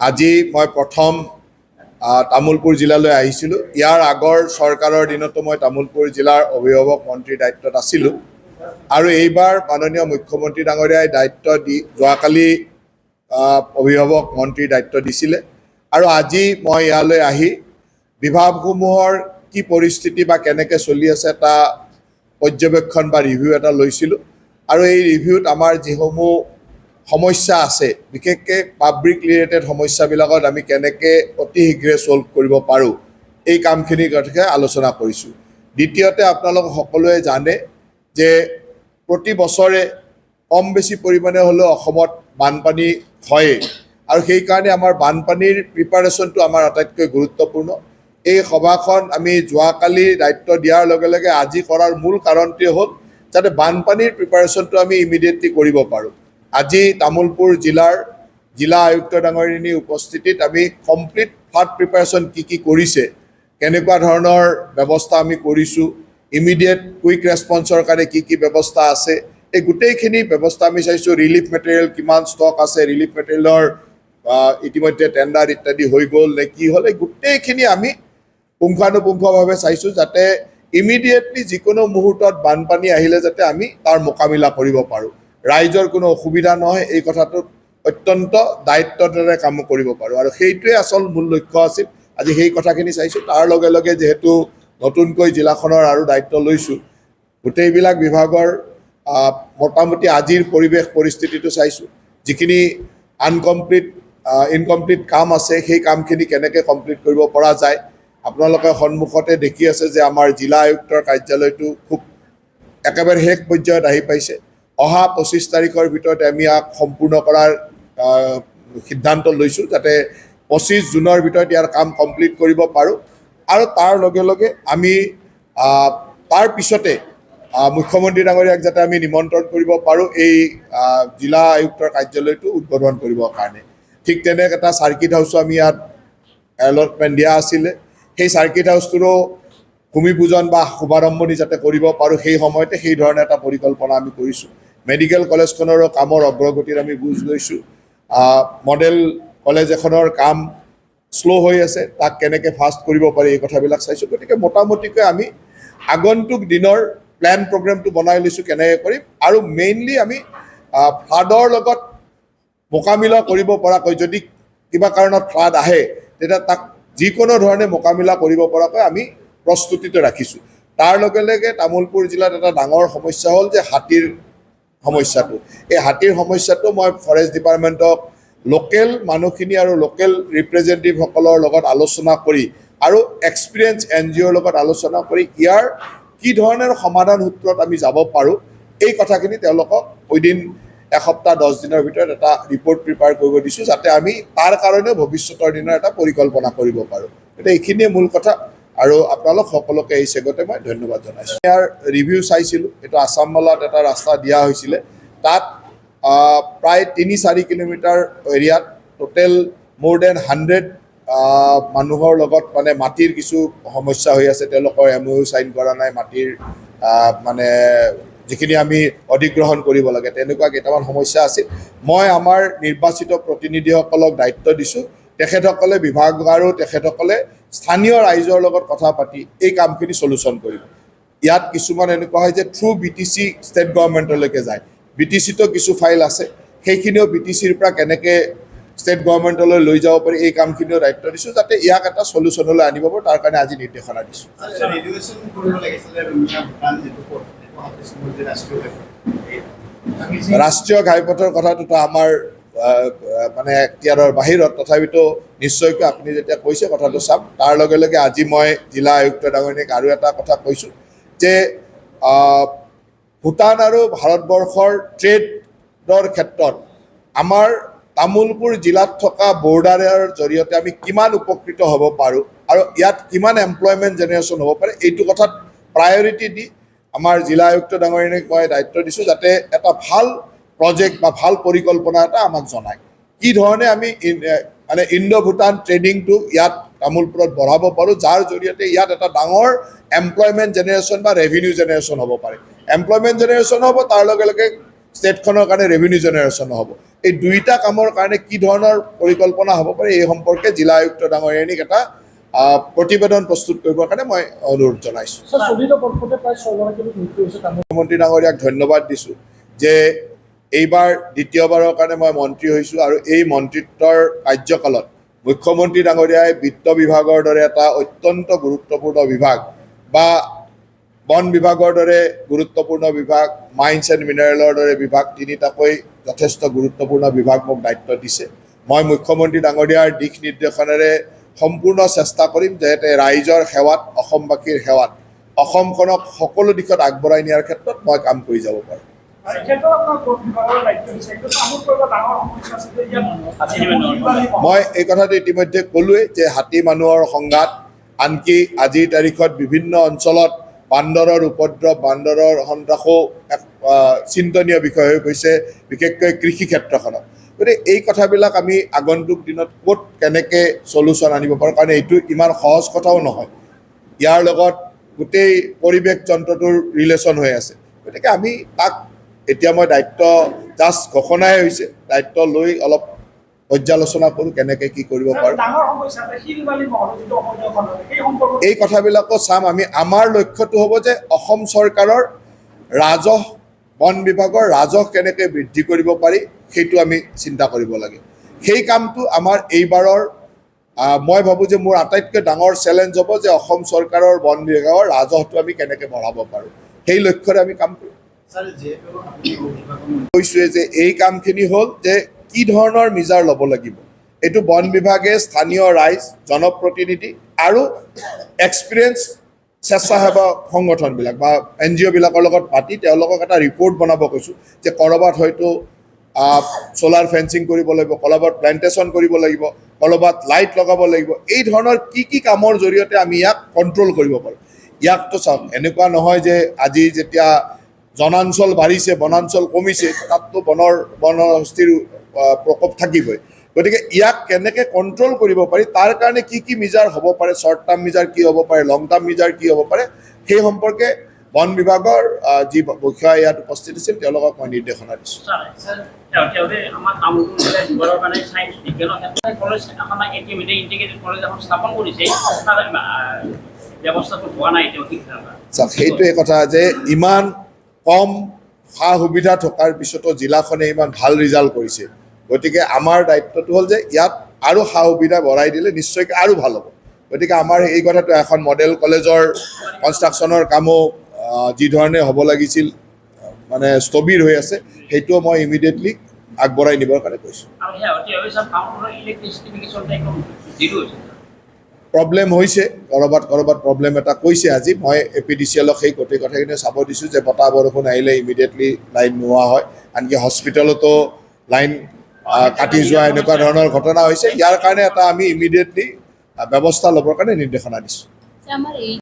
আজি মই প্ৰথম তামুলপুৰ জিলালৈ আহিছিলোঁ। ইয়াৰ আগৰ চৰকাৰৰ দিনতো মই তামুলপুৰ জিলাৰ অভিভাৱক মন্ত্ৰীৰ দায়িত্বত আছিলোঁ আৰু এইবাৰ মাননীয় মুখ্যমন্ত্ৰী ডাঙৰীয়াই দায়িত্ব দি যোৱাকালি অভিভাৱক মন্ত্ৰীৰ দায়িত্ব দিছিলে আৰু আজি মই ইয়ালৈ আহি বিভাগসমূহৰ কি পৰিস্থিতি বা কেনেকৈ চলি আছে এটা পৰ্যবেক্ষণ বা ৰিভিউ এটা লৈছিলোঁ আৰু এই ৰিভিউত আমাৰ যিসমূহ সমস্যা আছে, বিশেষকৈ পাব্লিক ৰিলেটেড সমস্যাবিলাকত আমি কেনেকৈ অতি শীঘ্ৰে ছল্ভ কৰিব পাৰোঁ এই কামখিনিৰ কথা আলোচনা কৰিছোঁ। দ্বিতীয়তে আপোনালোক সকলোৱে জানে যে প্ৰতি বছৰে কম বেছি পৰিমাণে হ'লেও অসমত বানপানী হয়েই আৰু সেইকাৰণে আমাৰ বানপানীৰ প্ৰিপাৰেশ্যনটো আমাৰ আটাইতকৈ গুৰুত্বপূৰ্ণ। এই সভাখন আমি যোৱাকালি দায়িত্ব দিয়াৰ লগে লগে আজি কৰাৰ মূল কাৰণটোৱে হ'ল যাতে বানপানীৰ প্ৰিপাৰেশ্যনটো আমি ইমিডিয়েটলি কৰিব পাৰোঁ। আজি তামুলপুৰ জিলা আয়ুক্ত ডাঙৰীয়ানীৰ উপস্থিতিত আমি কমপ্লিট ফ্লাড প্ৰিপাৰেশ্যন কি কৰিছে, কেনেকুৱা ধৰণৰ ব্যৱস্থা আমি কৰিছোঁ, ইমিডিয়েট কুইক ৰেছপন্সৰ কাৰণে কি ব্যৱস্থা আছে, এই গোটেইখিনি ব্যৱস্থা আমি চাইছোঁ। ৰিলিফ মেটেৰিয়েল কিমান ষ্টক আছে, ৰিলিফ মেটেৰিয়েলৰ ইতিমধ্যে টেণ্ডাৰ ইত্যাদি হৈ গ'ল নে কি হ'ল, এই গোটেইখিনি আমি পুংখানুপুংখভাৱে চাইছোঁ যাতে ইমিডিয়েটলি যিকোনো মুহূৰ্তত বানপানী আহিলে যাতে আমি তাৰ মোকাবিলা কৰিব পাৰোঁ, ৰাইজৰ কোনো অসুবিধা নহয়, এই কথাটোত অত্যন্ত দায়িত্বৰে কাম কৰিব পাৰোঁ আৰু সেইটোৱে আচল মূল লক্ষ্য আছিল। আজি সেই কথাখিনি চাইছোঁ। তাৰ লগে লগে যিহেতু নতুনকৈ জিলাখনৰ আৰু দায়িত্ব লৈছোঁ, গোটেইবিলাক বিভাগৰ মোটামুটি আজিৰ পৰিৱেশ পৰিস্থিতিটো চাইছোঁ। যিখিনি ইনকমপ্লিট কাম আছে সেই কামখিনি কেনেকৈ কমপ্লিট কৰিব পৰা যায়। আপোনালোকে সন্মুখতে দেখি আছে যে আমাৰ জিলা আয়ুক্তৰ কাৰ্যালয়টো খুব একেবাৰে শেষ পৰ্যায়ত আহি পাইছে। অহা 25 তাৰিখৰ ভিতৰত আমি ইয়াক সম্পূৰ্ণ কৰাৰ সিদ্ধান্ত লৈছোঁ যাতে 25 জুনৰ ভিতৰত ইয়াৰ কাম কমপ্লিট কৰিব পাৰোঁ আৰু তাৰ লগে লগে আমি তাৰ পিছতে মুখ্যমন্ত্ৰী ডাঙৰীয়াক যাতে আমি নিমন্ত্ৰণ কৰিব পাৰোঁ এই জিলা আয়ুক্তৰ কাৰ্যালয়টো উদ্বোধন কৰিবৰ কাৰণে। ঠিক তেনেকৈ এটা চাৰ্কিট হাউচো আমি ইয়াত এলটমেণ্ট দিয়া আছিলে। সেই চাৰ্কিট হাউচটোৰো ভূমি পূজন বা শুভাৰম্ভণি যাতে কৰিব পাৰোঁ সেই সময়তে সেই ধৰণে এটা পৰিকল্পনা আমি কৰিছোঁ। মেডিকেল কলেজখনৰো কামৰ অগ্ৰগতিৰ আমি বুজ লৈছোঁ। মডেল কলেজ এখনৰ কাম শ্ল' হৈ আছে, তাক কেনেকৈ ফাষ্ট কৰিব পাৰি এই কথাবিলাক চাইছোঁ। গতিকে মোটামুটিকৈ আমি আগন্তুক দিনৰ প্লেন প্ৰগ্ৰেমটো বনাই লৈছোঁ কেনেকৈ কৰিম আৰু মেইনলি আমি ফ্লাডৰ লগত মোকাবিলা কৰিব পৰাকৈ, যদি কিবা কাৰণত ফ্লাড আহে তেতিয়া তাক যিকোনো ধৰণে মোকাবিলা কৰিব পৰাকৈ আমি প্ৰস্তুতিটো ৰাখিছোঁ। তাৰ লগে লগে তামুলপুৰ জিলাত এটা ডাঙৰ সমস্যা হ'ল যে হাতীৰ সমস্যাটো। এই হাতীৰ সমস্যাটো মই ফৰেষ্ট ডিপাৰ্টমেণ্টক লোকেল মানুহখিনি আৰু লোকেল ৰিপ্ৰেজেণ্টেটিভসকলৰ লগত আলোচনা কৰি আৰু এক্সপিৰিয়েঞ্চ NGOৰ লগত আলোচনা কৰি ইয়াৰ কি ধৰণৰ সমাধান সূত্ৰত আমি যাব পাৰোঁ এই কথাখিনি তেওঁলোকক উইদিন এসপ্তাহ 10 দিনৰ ভিতৰত এটা ৰিপৰ্ট প্ৰিপেয়াৰ কৰিব দিছোঁ যাতে আমি তাৰ কাৰণে ভৱিষ্যতৰ দিনৰ এটা পৰিকল্পনা কৰিব পাৰোঁ। গতিকে এইখিনিয়ে মূল কথা আৰু আপোনালোক সকলোকে এই চেগতে মই ধন্যবাদ জনাইছোঁ। ইয়াৰ ৰিভিউ চাইছিলোঁ। এইটো আছামমালাত এটা ৰাস্তা দিয়া হৈছিলে, তাত প্ৰায় 3-4 কিলোমিটাৰ এৰিয়াত টোটেল মোৰ দেন 100 মানুহৰ লগত মানে মাটিৰ কিছু সমস্যা হৈ আছে। তেওঁলোকৰ MOU চাইন কৰা নাই, মাটিৰ মানে যিখিনি আমি অধিগ্ৰহণ কৰিব লাগে তেনেকুৱা কেইটামান সমস্যা আছিল। মই আমাৰ নিৰ্বাচিত প্ৰতিনিধিসকলক দায়িত্ব দিছোঁ, তেখেতসকলে বিভাগ আৰু তেখেতসকলে স্থানীয় ৰাইজৰ লগত কথা পাতি এই কামখিনি চলুশ্যন কৰিব। ইয়াত কিছুমান এনেকুৱা হয় যে থ্ৰু BTC ষ্টেট গভৰ্ণমেণ্টলৈকে যায়। BTCতো কিছু ফাইল আছে, সেইখিনিও BTCৰ পৰা কেনেকৈ ষ্টেট গভৰ্ণমেণ্টলৈ লৈ যাব পাৰি এই কামখিনিও দায়িত্ব দিছোঁ যাতে ইয়াক এটা চলুশ্যনলৈ আনিব পাৰোঁ, তাৰ কাৰণে আজি নিৰ্দেশনা দিছোঁ। ৰাষ্ট্ৰীয় ঘাইপথৰ কথাটোতো আমাৰ মানে এখতিয়াৰৰ বাহিৰত, তথাপিতো নিশ্চয়কৈ আপুনি যেতিয়া কৈছে কথাটো চাম। তাৰ লগে লগে আজি মই জিলা আয়ুক্ত ডাঙৰীয়াক আৰু এটা কথা কৈছোঁ যে ভূটান আৰু ভাৰতবৰ্ষৰ ট্ৰেডৰ ক্ষেত্ৰত আমাৰ তামুলপুৰ জিলাত থকা বৰ্ডাৰৰ জৰিয়তে আমি কিমান উপকৃত হ'ব পাৰোঁ আৰু ইয়াত কিমান এমপ্লয়মেণ্ট জেনেৰেশ্যন হ'ব পাৰে এইটো কথাত প্ৰায়ৰিটি দি আমাৰ জিলা আয়ুক্ত ডাঙৰীয়াক মই দায়িত্ব দিছোঁ যাতে এটা ভাল প্ৰজেক্ট বা ভাল পৰিকল্পনা এটা আমাক জনায়, কি ধৰণে আমি মানে ইণ্ডো ভূটান ট্ৰেডিংটো ইয়াত তামুলপুৰত বঢ়াব পাৰোঁ, যাৰ জৰিয়তে ইয়াত এটা ডাঙৰ এমপ্লয়মেণ্ট জেনেৰেশ্যন বা ৰেভিনিউ জেনেৰেশ্যন হ'ব পাৰে। এমপ্লয়মেণ্ট জেনেৰেশ্যন হ'ব, তাৰ লগে লগে ষ্টেটখনৰ কাৰণে ৰেভিনিউ জেনেৰেশ্যন হ'ব। এই দুইটা কামৰ কাৰণে কি ধৰণৰ পৰিকল্পনা হ'ব পাৰে এই সম্পৰ্কে জিলা আয়ুক্ত ডাঙৰীয়ানীক এটা প্ৰতিবেদন প্ৰস্তুত কৰিবৰ কাৰণে মই অনুৰোধ জনাইছোঁ। মুখ্যমন্ত্ৰী ডাঙৰীয়াক ধন্যবাদ দিছোঁ যে এইবাৰ দ্বিতীয়বাৰৰ কাৰণে মই মন্ত্ৰী হৈছোঁ আৰু এই মন্ত্ৰিত্বৰ কাৰ্যকালত মুখ্যমন্ত্ৰী ডাঙৰীয়াই বিত্ত বিভাগৰ দৰে এটা অত্যন্ত গুৰুত্বপূৰ্ণ বিভাগ বা বন বিভাগৰ দৰে গুৰুত্বপূৰ্ণ বিভাগ, মাইন্স এণ্ড মিনাৰেলৰ দৰে বিভাগ, তিনিটাকৈ যথেষ্ট গুৰুত্বপূৰ্ণ বিভাগ মোক দায়িত্ব দিছে। মই মুখ্যমন্ত্ৰী ডাঙৰীয়াৰ দিশ নিৰ্দেশনেৰে সম্পূৰ্ণ চেষ্টা কৰিম যাতে ৰাইজৰ সেৱাত, অসমবাসীৰ সেৱাত অসমখনক সকলো দিশত আগবঢ়াই নিয়াৰ ক্ষেত্ৰত মই কাম কৰি যাব পাৰোঁ। মই এই কথাটো ইতিমধ্যে ক'লোৱেই যে হাতী মানুহৰ সংঘাত, আনকি আজিৰ তাৰিখত বিভিন্ন অঞ্চলত বান্দৰৰ উপদ্ৰৱ, বান্দৰৰ সন্ত্ৰাসো এক চিন্তনীয় বিষয় হৈ গৈছে, বিশেষকৈ কৃষি ক্ষেত্ৰখনত। গতিকে এই কথাবিলাক আমি আগন্তুক দিনত ক'ত কেনেকৈ চলিউশ্যন আনিব পাৰোঁ, কাৰণ এইটো ইমান সহজ কথাও নহয়। ইয়াৰ লগত গোটেই পৰিৱেশ যন্ত্ৰটোৰ ৰিলেশ্যন হৈ আছে। গতিকে আমি তাক এতিয়া মই দায়িত্ব জাষ্ট ঘোষণাই হৈছে, দায়িত্ব লৈ অলপ পৰ্যালোচনা কৰোঁ কেনেকৈ কি কৰিব পাৰোঁ। এই কথাবিলাকো চাম আমি। আমাৰ লক্ষ্যটো হ'ব যে অসম চৰকাৰৰ ৰাজহ, বন বিভাগৰ ৰাজহ কেনেকৈ বৃদ্ধি কৰিব পাৰি সেইটো আমি চিন্তা কৰিব লাগে। সেই কামটো আমাৰ এইবাৰৰ মই ভাবোঁ যে মোৰ আটাইতকৈ ডাঙৰ চেলেঞ্জ হ'ব যে অসম চৰকাৰৰ বন বিভাগৰ ৰাজহটো আমি কেনেকৈ বঢ়াব পাৰোঁ, সেই লক্ষ্যৰে আমি কাম কৰিম। কৈছোঁৱে যে এই কামখিনি হ'ল যে কি ধৰণৰ মিজাৰ ল'ব লাগিব। এইটো বন বিভাগে স্থানীয় ৰাইজ, জনপ্ৰতিনিধি আৰু এক্সপিৰিয়েঞ্চ স্বেচ্ছাসেৱা সংগঠনবিলাক বা NGOবিলাকৰ লগত পাতি তেওঁলোকক এটা ৰিপৰ্ট বনাব কৈছোঁ যে ক'ৰবাত হয়তো চ'লাৰ ফেঞ্চিং কৰিব লাগিব, ক'ৰবাত প্লেণ্টেশ্যন কৰিব লাগিব, ক'ৰবাত লাইট লগাব লাগিব। এই ধৰণৰ কি কি কামৰ জৰিয়তে আমি ইয়াক কণ্ট্ৰল কৰিব পাৰোঁ। ইয়াকতো চাওক, এনেকুৱা নহয় যে আজি যেতিয়া জনাঞ্চল বাঢ়িছে, বনাঞ্চল কমিছে, তাততো বনহস্তীৰ প্ৰকোপ থাকিবই। গতিকে ইয়াক কেনেকৈ কণ্ট্ৰল কৰিব পাৰি, তাৰ কাৰণে কি কি মিজাৰ হ'ব পাৰে, শ্বৰ্ট টাৰ্ম মিজাৰ কি হ'ব পাৰে, লং টাৰ্ম মিজাৰ কি হ'ব পাৰে, সেই সম্পৰ্কে বন বিভাগৰ যি বিষয়া ইয়াত উপস্থিত আছিল তেওঁলোকক মই নিৰ্দেশনা দিছোঁ। সেইটোৱে কথা যে ইমান কম সা সুবিধা থকাৰ পিছতো জিলাখনে ইমান ভাল ৰিজাল্ট কৰিছে। গতিকে আমাৰ দায়িত্বটো হ'ল যে ইয়াত আৰু সা সুবিধা বঢ়াই দিলে নিশ্চয়কৈ আৰু ভাল হ'ব। গতিকে আমাৰ এই কথাটো এখন মডেল কলেজৰ কনষ্ট্ৰাকশ্যনৰ কামো যি ধৰণে হ'ব লাগিছিল মানে স্থবিৰ হৈ আছে, সেইটোও মই ইমিডিয়েটলি আগবঢ়াই নিবৰ কাৰণে কৈছোঁ। প্ৰব্লেম হৈছে, ক'ৰবাত প্ৰব্লেম এটা কৈছে। আজি মই APDCLক সেই গোটেই কথাখিনি চাব দিছোঁ যে বতাহ বৰষুণ আহিলে ইমিডিয়েটলি লাইন নোহোৱা হয়, আনকি হস্পিটেলতো লাইন কাটি যোৱা এনেকুৱা ধৰণৰ ঘটনা হৈছে। ইয়াৰ কাৰণে এটা আমি ইমিডিয়েটলি ব্যৱস্থা ল'বৰ কাৰণে নিৰ্দেশনা দিছোঁ।